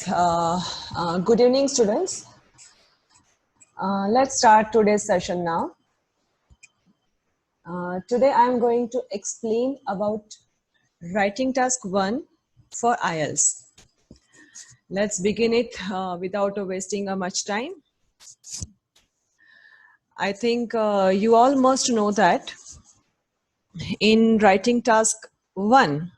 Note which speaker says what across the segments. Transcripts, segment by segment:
Speaker 1: Good evening, students. Let's start today's session now. Today I'm going to explain about writing task 1 for IELTS. Let's begin it without wasting much time. I think you all must know that in writing task 1,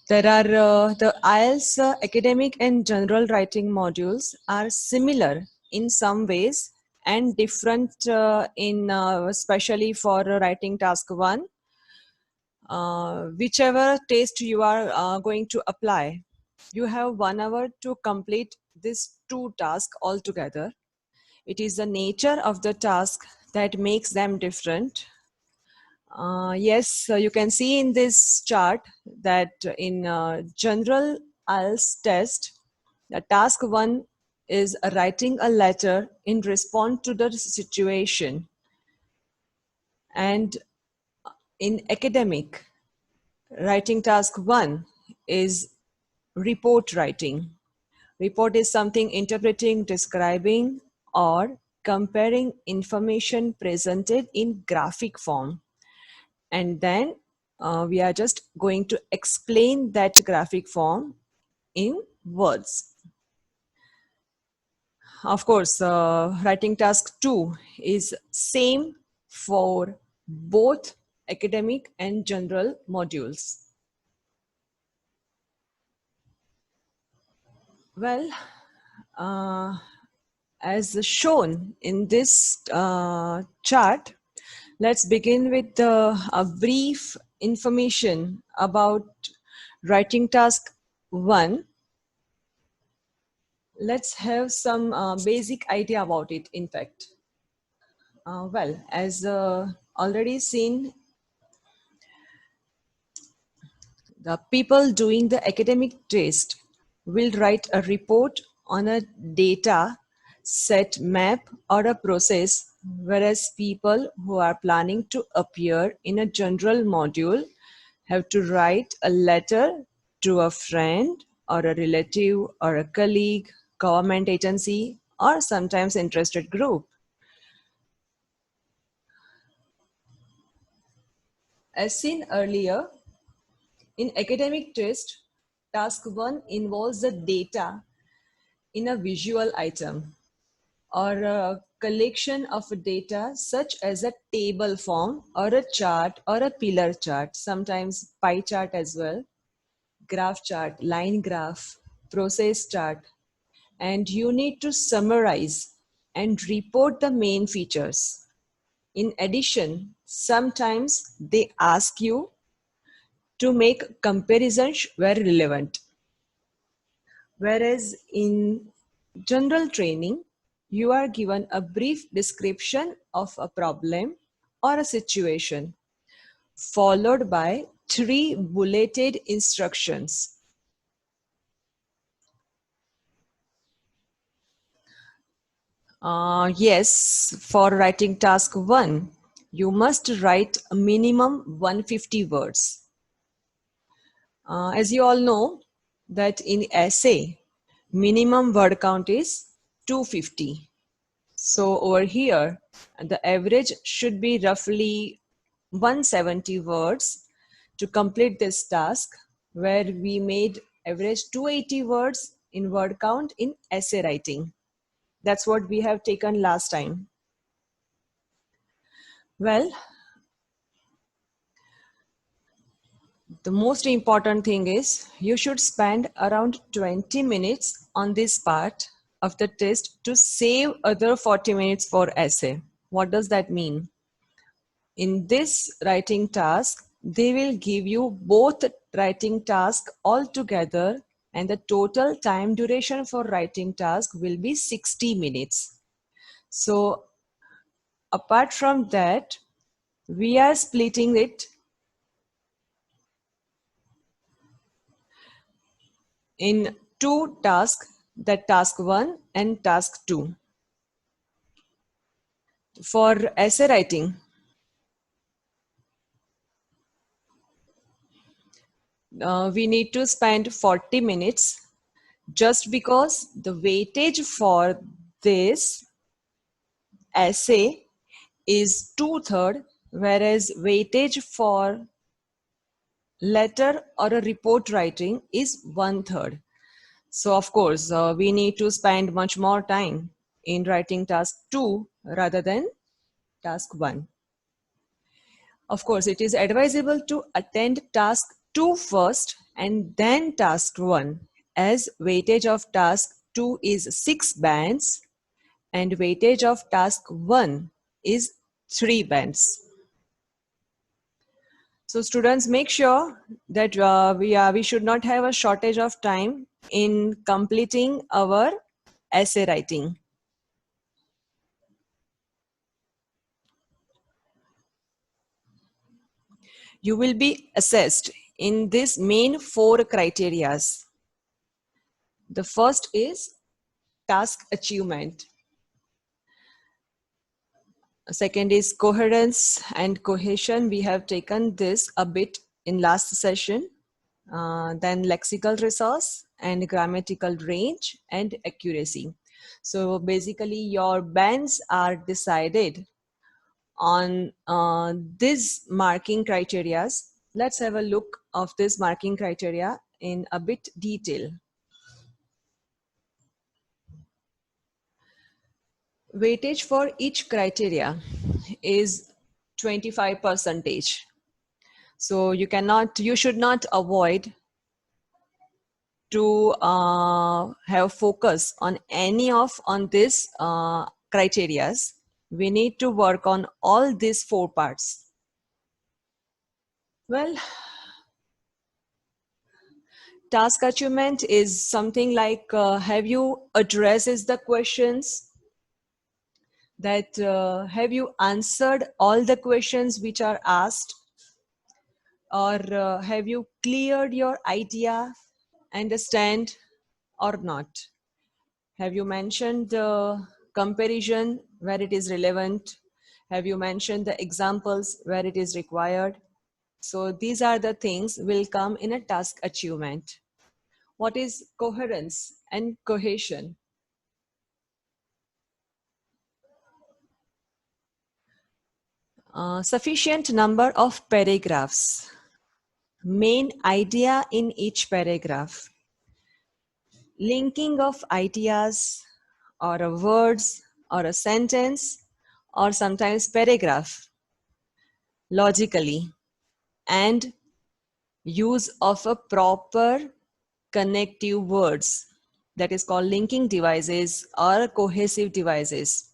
Speaker 1: there are the IELTS academic and general writing modules are similar in some ways and different especially for writing task 1. Whichever test you are going to apply, you have 1 hour to complete these 2 tasks altogether. It is the nature of the task that makes them different. Yes, you can see in this chart that in general IELTS test, the task 1 is writing a letter in response to the situation. And in academic, writing task 1 is report writing. Report is something interpreting, describing, or comparing information presented in graphic form. And then we are just going to explain that graphic form in words. Of course, writing task 2 is same for both academic and general modules. Well, as shown in this chart, let's begin with a brief information about writing task 1. Let's have some basic idea about it, in fact. Well, as already seen, the people doing the academic test will write a report on a data set, map, or a process, whereas people who are planning to appear in a general module have to write a letter to a friend or a relative or a colleague, government agency, or sometimes interested group. As seen earlier, in academic test, task 1 involves the data in a visual item or a collection of data such as a table form or a chart or a pillar chart, sometimes pie chart as well, graph chart, line graph, process chart, and you need to summarize and report the main features. In addition, sometimes they ask you to make comparisons where relevant. Whereas in general training, you are given a brief description of a problem or a situation, followed by 3 bulleted instructions. Yes, for writing task 1, you must write a minimum 150 words. As you all know, that in essay, minimum word count is 250. So over here, the average should be roughly 170 words to complete this task, where we made average 280 words in word count in essay writing. That's what we have taken last time. Well, the most important thing is you should spend around 20 minutes on this part of the test to save other 40 minutes for essay. What does that mean? In this writing task, they will give you both writing task all together, and the total time duration for writing task will be 60 minutes. So apart from that, we are splitting it in 2 tasks, that task 1 and task 2. For essay writing, we need to spend 40 minutes just because the weightage for this essay is 2/3, whereas weightage for letter or a report writing is 1/3. So of course, we need to spend much more time in writing task 2 rather than task 1. Of course, it is advisable to attend task 2 first and then task 1, as weightage of task 2 is 6 bands and weightage of task 1 is 3 bands. So students, make sure that we should not have a shortage of time in completing our essay writing. You will be assessed in these main 4 criterias. The first is task achievement. Second is coherence and cohesion. We have taken this a bit in last session. Then lexical resource and grammatical range and accuracy. So basically your bands are decided on these marking criterias. Let's have a look of this marking criteria in a bit detail. Weightage for each criteria is 25%. So you should not avoid to have focus on any of on this criterias. We need to work on all these 4 parts. Well, task achievement is something like have you addressed the questions, that have you answered all the questions which are asked, or have you cleared your idea, understand or not? Have you mentioned the comparison where it is relevant? Have you mentioned the examples where it is required? So these are the things will come in a task achievement. What is coherence and cohesion? Sufficient number of paragraphs. Main idea in each paragraph. Linking of ideas or a words or a sentence or sometimes paragraph logically, and use of a proper connective words, that is called linking devices or cohesive devices.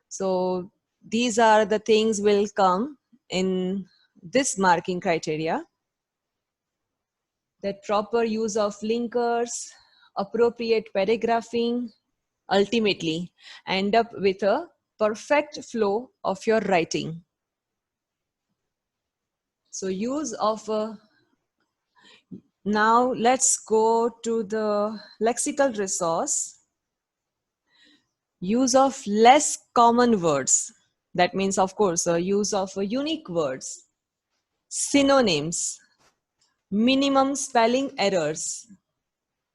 Speaker 1: So these are the things will come in this marking criteria, that proper use of linkers, appropriate paragraphing, ultimately end up with a perfect flow of your writing. So use of now let's go to the lexical resource. Use of less common words. That means, of course, use of unique words, synonyms, minimum spelling errors.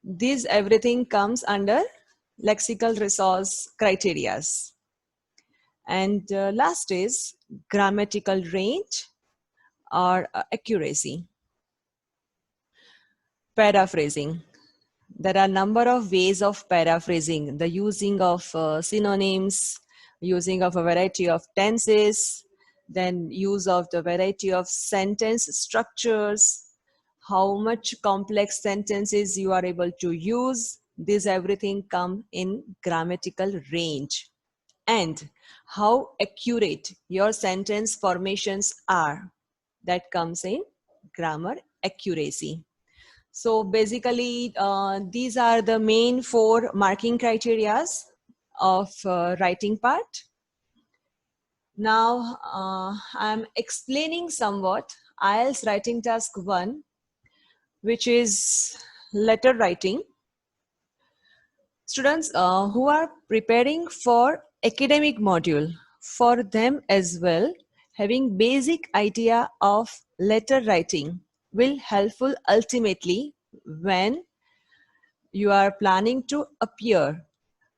Speaker 1: This everything comes under lexical resource criterias. And last is grammatical range or accuracy. Paraphrasing. There are a number of ways of paraphrasing. The using of synonyms, using of a variety of tenses, then use of the variety of sentence structures, how much complex sentences you are able to use. This everything come in grammatical range. And how accurate your sentence formations are. That comes in grammar accuracy. So basically, these are the main 4 marking criterias of writing part. Now, I'm explaining somewhat IELTS writing task 1, which is letter writing. Students who are preparing for academic module, for them as well, having basic idea of letter writing will helpful ultimately when you are planning to appear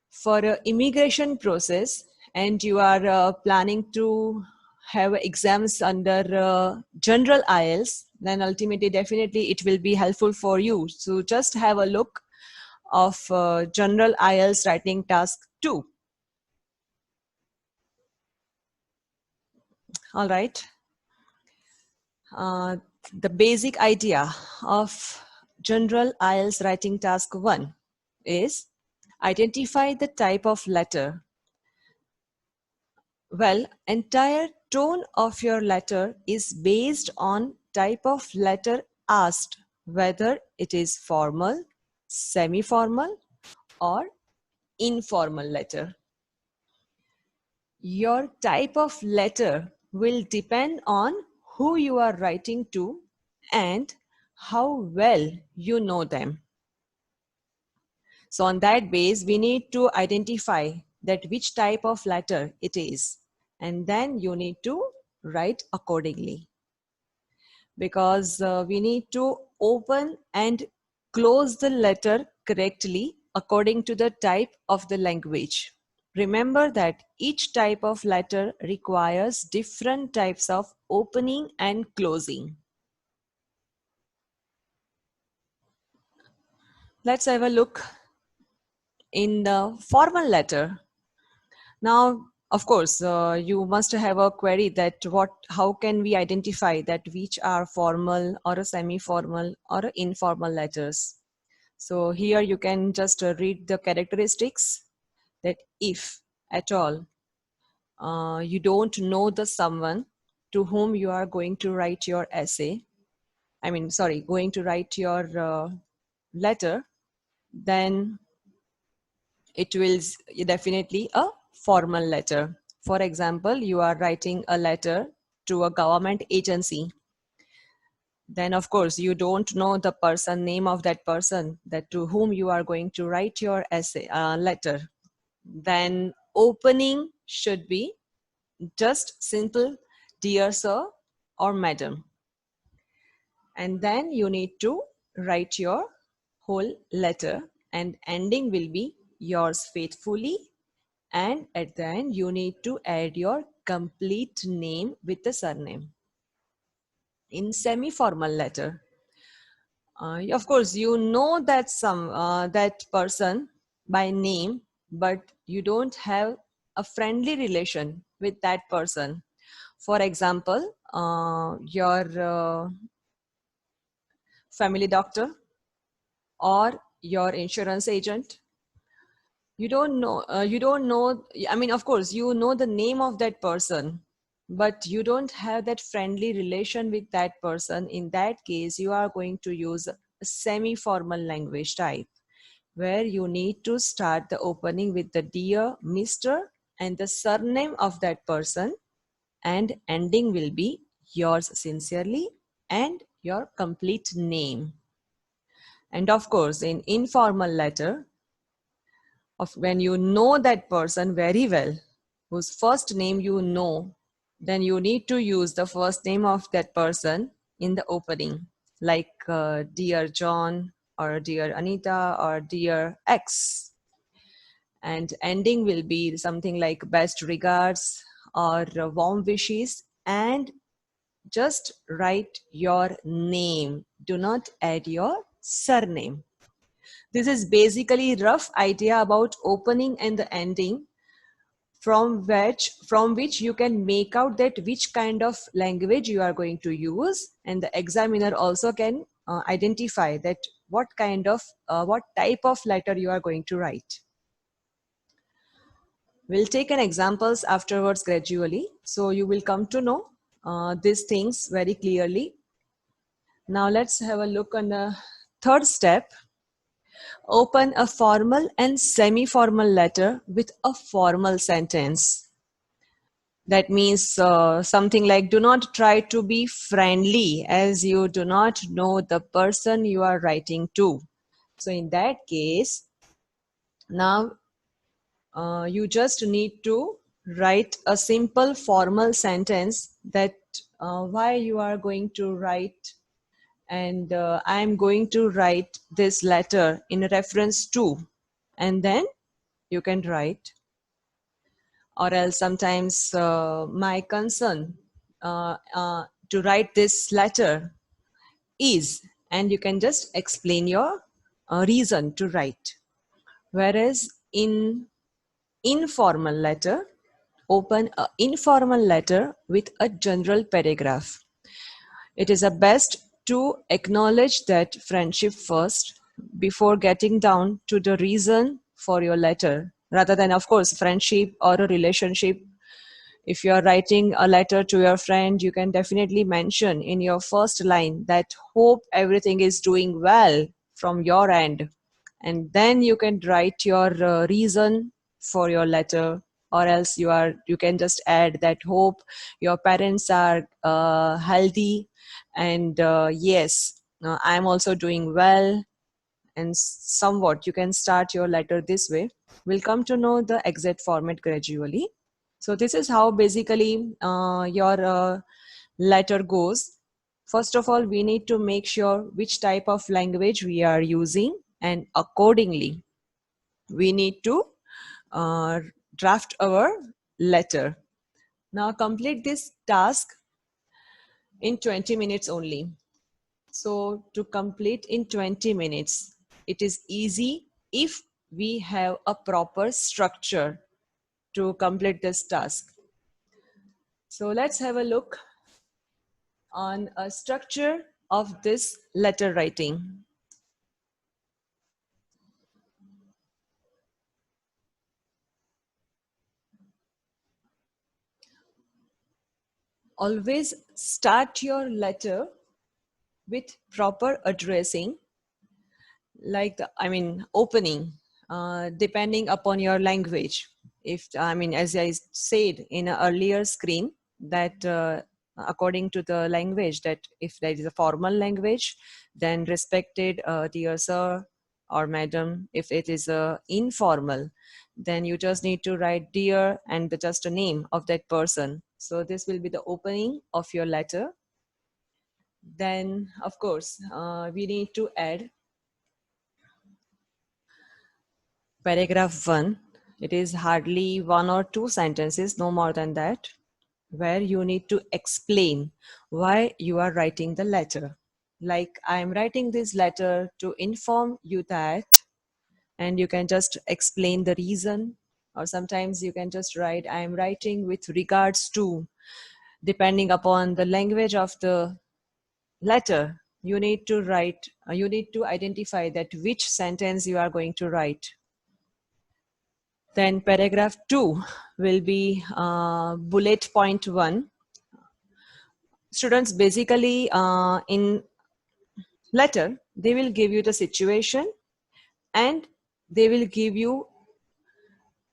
Speaker 1: for an immigration process and you are planning to have exams under general IELTS, then ultimately definitely it will be helpful for you. So just have a look of general IELTS writing task 2. All right. Uh, the basic idea of general IELTS writing task 1 is identify the type of letter. Well, entire tone of your letter is based on type of letter asked, whether it is formal, semi-formal, or informal letter. Your type of letter will depend on who you are writing to and how well you know them. So on that base, we need to identify that which type of letter it is, and then you need to write accordingly, because we need to open and close the letter correctly according to the type of the language. Remember that each type of letter requires different types of opening and closing. Let's have a look in the formal letter. Now, of course, you must have a query that how can we identify that which are formal or a semi-formal or a informal letters. So here you can just read the characteristics, that if at all you don't know the someone to whom you are going to write your essay, going to write your letter, then it will definitely a formal letter. For example, you are writing a letter to a government agency. Then of course you don't know the person name of that person that to whom you are going to write your essay letter. Then opening should be just simple dear sir or madam, and then you need to write your whole letter, and ending will be yours faithfully, and at the end you need to add your complete name with the surname. In semi-formal letter, of course you know that that person by name, but you don't have a friendly relation with that person. For example, your family doctor or your insurance agent. You don't know, I mean, of course you know the name of that person, but you don't have that friendly relation with that person. In that case, you are going to use a semi-formal language type, where you need to start the opening with the dear Mr. and the surname of that person, and ending will be yours sincerely and your complete name. And of course, in informal letter, of when you know that person very well, whose first name you know, then you need to use the first name of that person in the opening, like dear John or dear Anita or dear X. And ending will be something like best regards or warm wishes, and just write your name. Do not add your surname. This is basically rough idea about opening and the ending, from which you can make out that which kind of language you are going to use, and the examiner also can identify that what type of letter you are going to write. We'll take an examples afterwards gradually, so you will come to know these things very clearly. Now let's have a look on the third step. Open a formal and semi-formal letter with a formal sentence. That means something like, do not try to be friendly as you do not know the person you are writing to. So in that case, now you just need to write a simple formal sentence that why you are going to write and I'm going to write this letter in reference to, and then you can write. Or else sometimes my concern to write this letter is, and you can just explain your reason to write. Whereas in informal letter, open an informal letter with a general paragraph. It is a best to acknowledge that friendship first before getting down to the reason for your letter, rather than, of course, friendship or a relationship. If you are writing a letter to your friend, you can definitely mention in your first line that hope everything is doing well from your end. And then you can write your reason for your letter, or else you can just add that hope your parents are healthy, and yes, I'm also doing well, and somewhat you can start your letter this way. We'll come to know the exact format gradually. So this is how basically your letter goes. First of all, we need to make sure which type of language we are using, and accordingly we need to uh, draft our letter. Now complete this task in 20 minutes only. So to complete in 20 minutes, it is easy if we have a proper structure to complete this task. So let's have a look on a structure of this letter writing. Always start your letter with proper addressing, like opening, depending upon your language. If as I said in an earlier screen, that according to the language, that if there is a formal language, then respected dear sir or madam. If it is informal, then you just need to write dear and just a name of that person. So this will be the opening of your letter. Then of course we need to add paragraph 1. It is hardly one or two sentences, no more than that, where you need to explain why you are writing the letter. Like, I am writing this letter to inform you that, and you can just explain the reason. Or sometimes you can just write, I am writing with regards to, depending upon the language of the letter. You need to write, you need to identify that which sentence you are going to write. Then paragraph 2 will be bullet point 1. Students basically in letter, they will give you the situation, and they will give you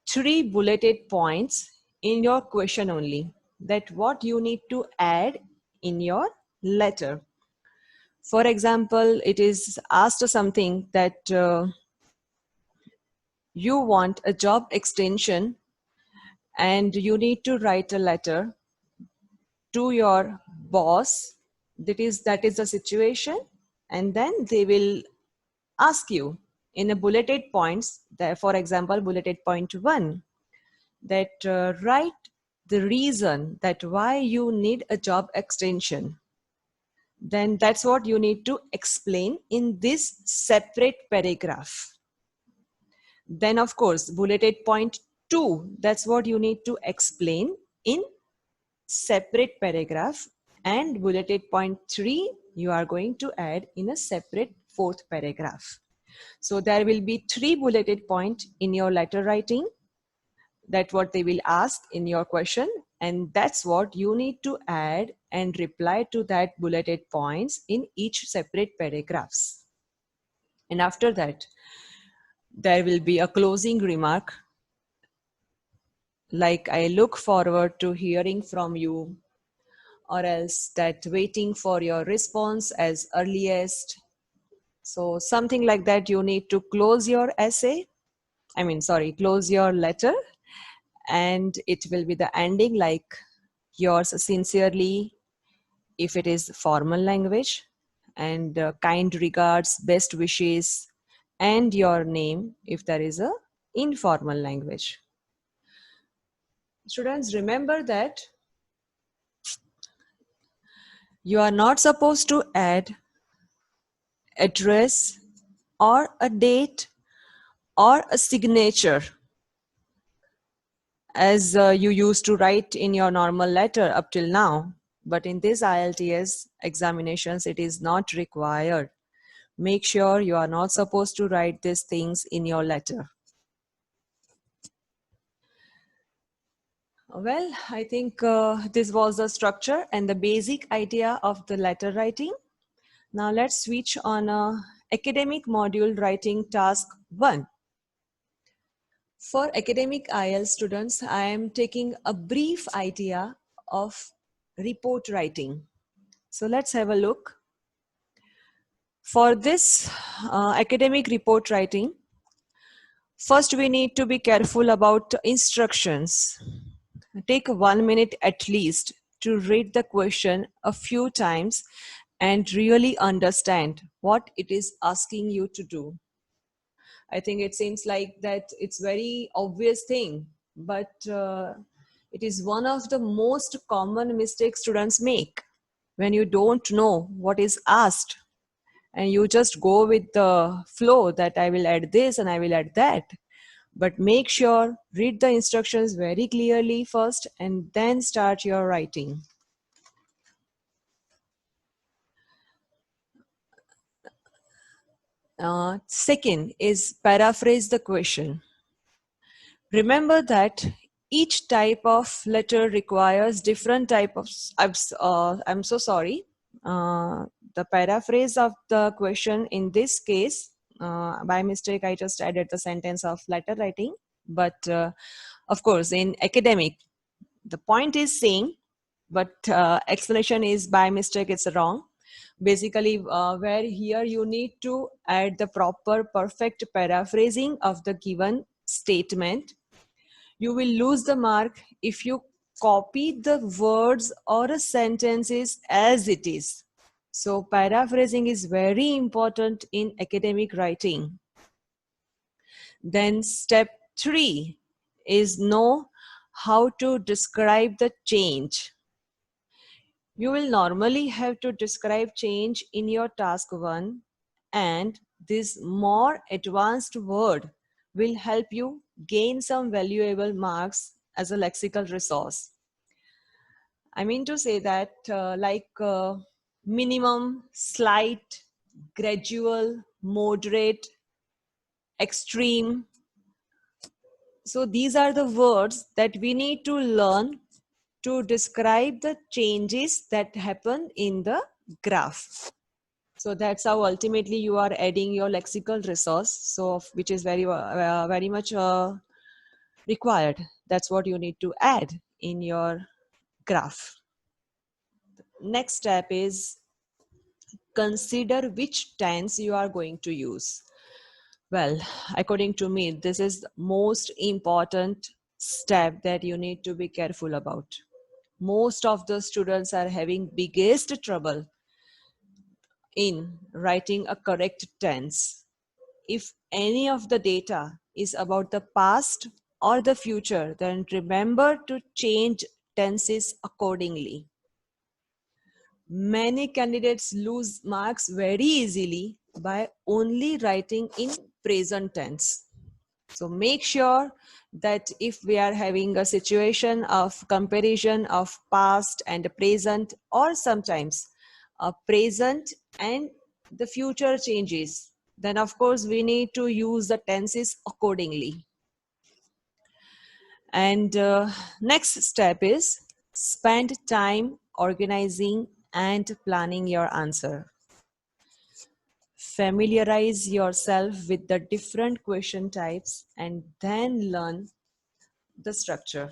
Speaker 1: 3 bulleted points in your question only, that what you need to add in your letter. For example, it is asked something that you want a job extension, and you need to write a letter to your boss. That is the situation, and then they will ask you in a bulleted points, that for example bulleted point 1, that write the reason that why you need a job extension. Then that's what you need to explain in this separate paragraph. Then of course bulleted point 2, that's what you need to explain in separate paragraph, and bulleted point 3 you are going to add in a separate fourth paragraph. So there will be 3 bulleted point in your letter writing. That's what they will ask in your question, and that's what you need to add and reply to that bulleted points in each separate paragraphs. And after that, there will be a closing remark, like, I look forward to hearing from you, or else that waiting for your response as earliest. So something like that, you need to close your essay. Close your letter, and it will be the ending like, yours sincerely, if it is formal language, and kind regards, best wishes, and your name if there is a informal language. Students, remember that you are not supposed to add address or a date or a signature as you used to write in your normal letter up till now. But in this IELTS examinations, it is not required. Make sure you are not supposed to write these things in your letter. Well, I think this was the structure and the basic idea of the letter writing. Now let's switch on academic module writing task 1. For academic IELTS students, I am taking a brief idea of report writing. So let's have a look. For this academic report writing, first we need to be careful about instructions. Take 1 minute at least to read the question a few times and really understand what it is asking you to do. I think it seems like that it's very obvious thing, but it is one of the most common mistakes students make when you don't know what is asked and you just go with the flow that I will add this and I will add that. But make sure read the instructions very clearly first and then start your writing. Second is paraphrase the question. Remember that each type of letter requires different type of, I'm so sorry. The paraphrase of the question in this case, by mistake, I just added the sentence of letter writing. But of course, in academic, the point is same, but explanation is by mistake, it's wrong. Basically, where here you need to add the proper perfect paraphrasing of the given statement. You will lose the mark if you copy the words or sentences as it is. So paraphrasing is very important in academic writing. Then step 3 is know how to describe the change. You will normally have to describe change in your task 1, and this more advanced word will help you gain some valuable marks as a lexical resource. I mean to say that minimum, slight, gradual, moderate, extreme. So these are the words that we need to learn to describe the changes that happen in the graph. So that's how ultimately you are adding your lexical resource, so which is very much required. That's what you need to add in your graph. Next step is consider which tense you are going to use. Well, according to me, this is the most important step that you need to be careful about. Most of the students are having biggest trouble in writing a correct tense. If any of the data is about the past or the future, then remember to change tenses accordingly. Many candidates lose marks very easily by only writing in present tense. So make sure that if we are having a situation of comparison of past and present, or sometimes a present and the future changes, then of course we need to use the tenses accordingly. And next step is spend time organizing and planning your answer. Familiarize yourself with the different question types and then learn the structure.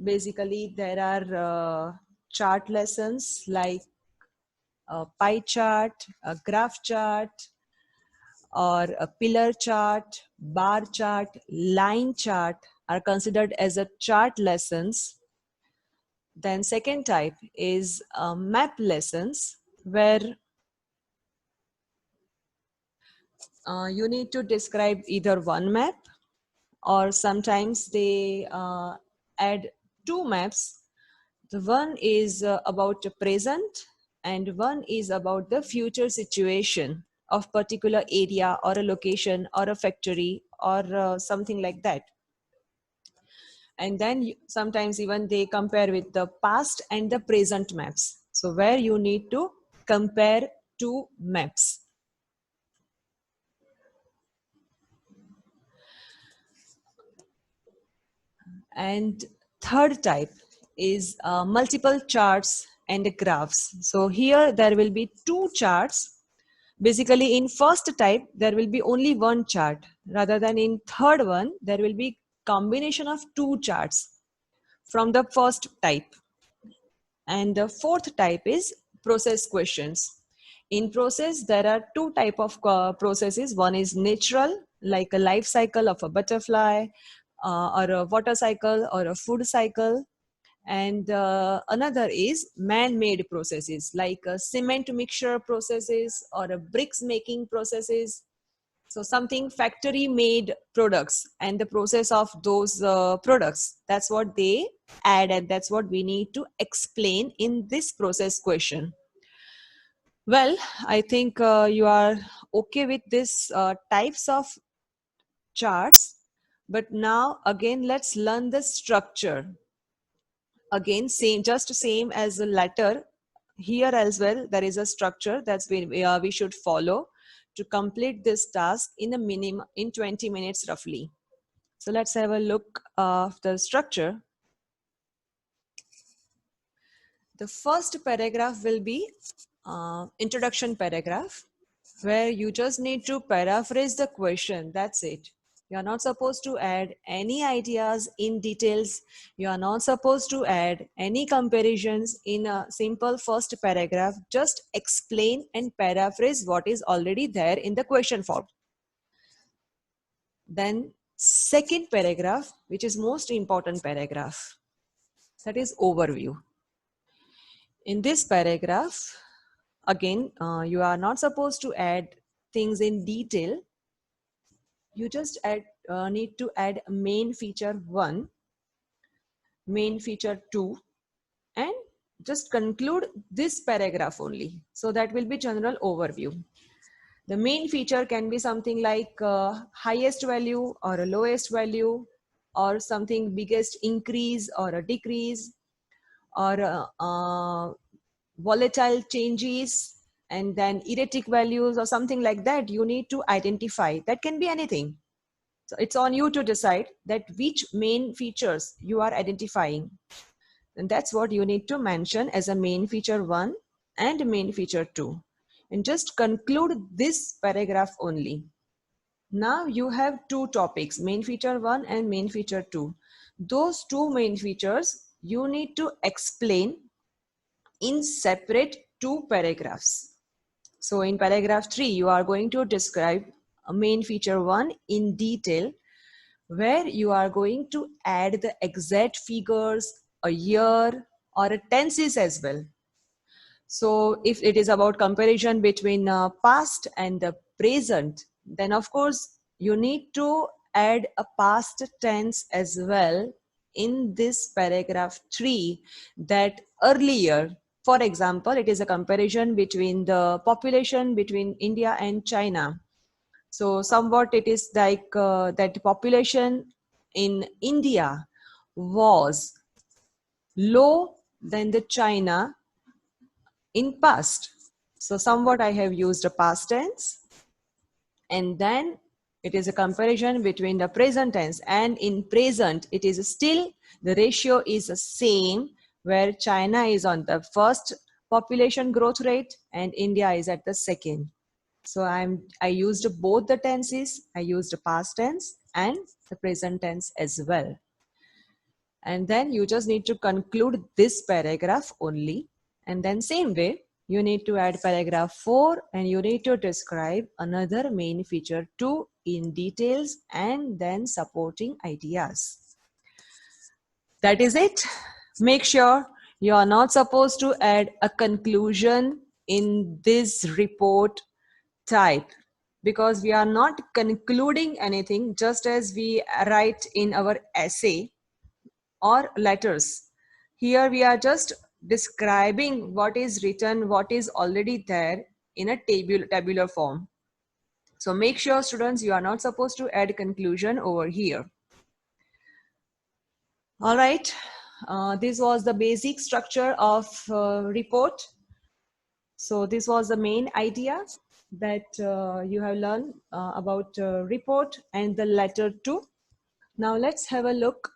Speaker 1: Basically, there are chart lessons like a pie chart, a graph chart, or a pillar chart, bar chart, line chart are considered as a chart lessons. Then second type is map lessons, where you need to describe either one map, or sometimes they add two maps. The one is about the present and one is about the future situation of particular area or a location or a factory or something like that. And then sometimes even they compare with the past and the present maps. So where you need to compare two maps. And third type is multiple charts and graphs. So here there will be two charts. Basically in first type, there will be only one chart, rather than in third one, there will be combination of two charts from the first type. And the fourth type is process questions. In process, there are two type of processes. One is natural, like a life cycle of a butterfly, or a water cycle or a food cycle. And another is man-made processes, like cement mixture processes or a bricks making processes. So something factory made products and the process of those products, that's what they add, and that's what we need to explain in this process question. Well, I think you are okay with this types of charts, but now again let's learn the structure. Again, same, just same as the letter, here as well there is a structure that's we should follow to complete this task in a minimum in 20 minutes roughly. So let's have a look of the structure. The first paragraph will be introduction paragraph, where you just need to paraphrase the question. That's it. You are not supposed to add any ideas in details. You are not supposed to add any comparisons in a simple first paragraph. Just explain and paraphrase what is already there in the question form. Then second paragraph, which is most important paragraph, that is overview. In this paragraph, again, you are not supposed to add things in detail. You just need to add main feature 1, main feature 2, and just conclude this paragraph only. So that will be general overview. The main feature can be something like highest value or a lowest value, or something biggest increase or a decrease, or volatile changes, and then erratic values or something like that. You need to identify. That can be anything. So it's on you to decide that which main features you are identifying. And that's what you need to mention as a main feature 1 and main feature 2. And just conclude this paragraph only. Now you have two topics, main feature 1 and main feature 2. Those two main features you need to explain in separate two paragraphs. So in paragraph 3, you are going to describe a main feature 1 in detail, where you are going to add the exact figures, a year, or a tenses as well. So if it is about comparison between past and the present, then of course you need to add a past tense as well in this paragraph 3, that earlier, for example, it is a comparison between the population between India and China. So somewhat it is like that population in India was low than the China in past. So somewhat I have used a past tense, and then it is a comparison between the present tense, and in present it is still the ratio is the same, where China is on the first population growth rate and India is at the second. So I used both the tenses. I used past tense and the present tense as well. And then you just need to conclude this paragraph only. And then same way, you need to add paragraph 4 and you need to describe another main feature 2 in details and then supporting ideas. That is it. Make sure you are not supposed to add a conclusion in this report type. because we are not concluding anything, just as we write in our essay or letters. Here we are just describing what is written, what is already there in a tabular form. So make sure, students, you are not supposed to add conclusion over here. All right, this was the basic structure of report. So this was the main idea that you have learned about report and the letter too. Now let's have a look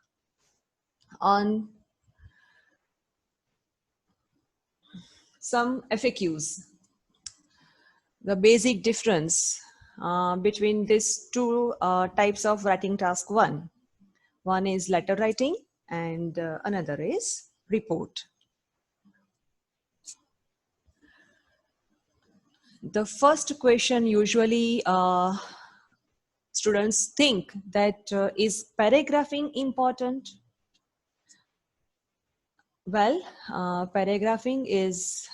Speaker 1: on some FAQs. The basic difference between these two types of writing task one. One is letter writing and another is report. The first question usually students think that is paragraphing important? Well, paragraphing is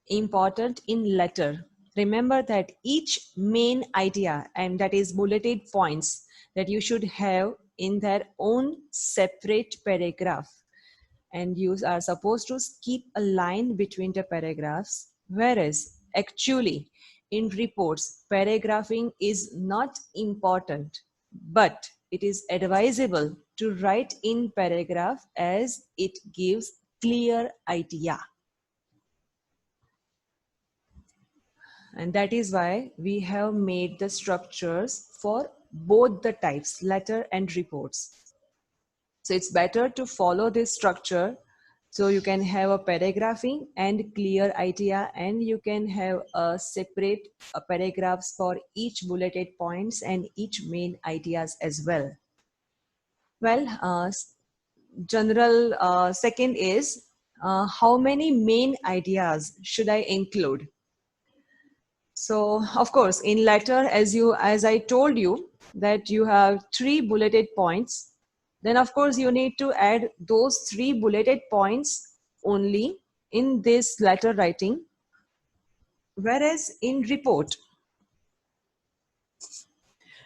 Speaker 1: important in letter. Remember that each main idea, and that is bulleted points, that you should have in their own separate paragraph, and you are supposed to skip a line between the paragraphs, whereas actually in reports paragraphing is not important, but it is advisable to write in paragraph as it gives clear idea. And that is why we have made the structures for both the types, letter and reports. So it's better to follow this structure so you can have a paragraphing and clear idea, and you can have a separate paragraphs for each bulleted points and each main ideas as well. Well, general second is how many main ideas should I include? So of course, in letter, as I told you that you have 3 bulleted points, then of course you need to add those 3 bulleted points only in this letter writing. Whereas in report,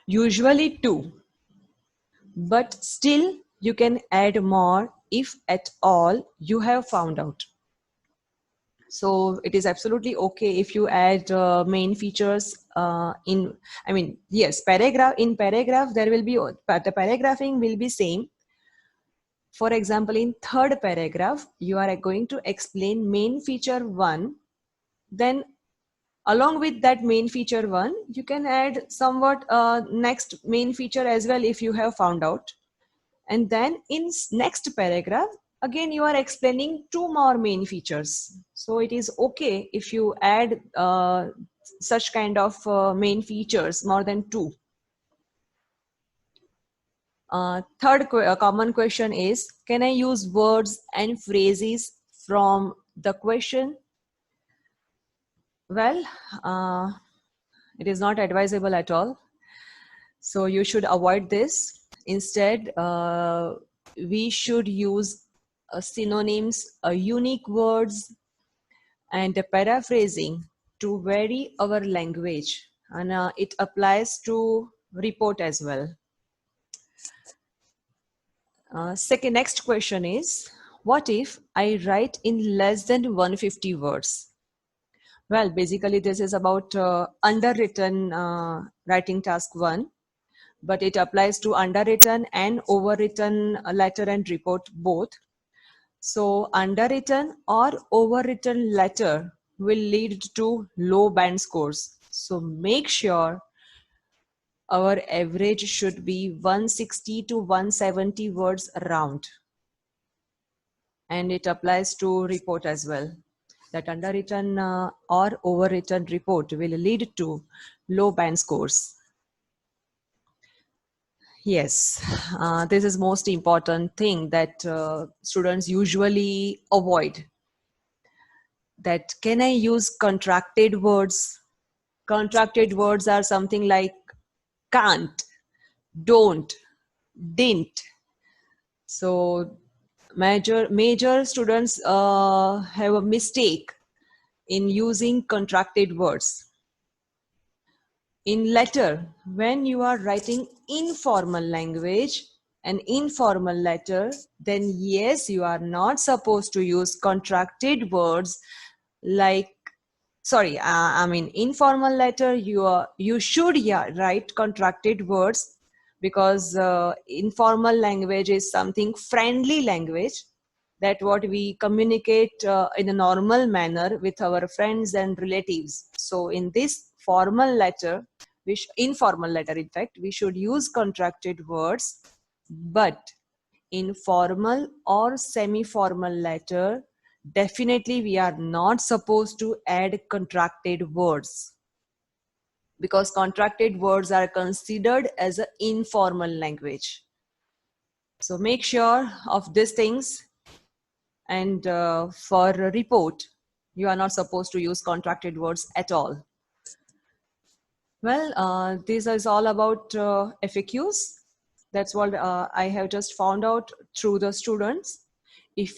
Speaker 1: usually 2, but still you can add more if at all you have found out. So it is absolutely okay if you add main features yes, in paragraph there will be, the paragraphing will be same. For example, in third paragraph, you are going to explain main feature 1. Then along with that main feature 1, you can add somewhat next main feature as well if you have found out. And then in next paragraph, again, you are explaining 2 more main features. So it is okay if you add such kind of main features, more than 2. Third common question is, can I use words and phrases from the question? Well, it is not advisable at all. So you should avoid this. Instead, we should use synonyms, unique words, and paraphrasing to vary our language. And it applies to report as well. Next question is, what if I write in less than 150 words? Well, basically this is about underwritten writing task 1, but it applies to underwritten and overwritten letter and report both. So underwritten or overwritten letter will lead to low band scores. So make sure our average should be 160 to 170 words around. And it applies to report as well. That underwritten or overwritten report will lead to low band scores. Yes, this is most important thing that students usually avoid. That can I use contracted words? Contracted words are something like can't, don't, didn't. So major students have a mistake in using contracted words. In letter, when you are writing informal language, an informal letter, then yes, you are not supposed to use contracted words like, sorry, I mean informal letter, you should, yeah, write contracted words, because informal language is something friendly language, that what we communicate in a normal manner with our friends and relatives. So in this formal letter, informal letter, in fact, we should use contracted words. But in formal or semi-formal letter, definitely we are not supposed to add contracted words, because contracted words are considered as an informal language. So make sure of these things. And for a report, you are not supposed to use contracted words at all. Well, this is all about FAQs. That's what I have just found out through the students. If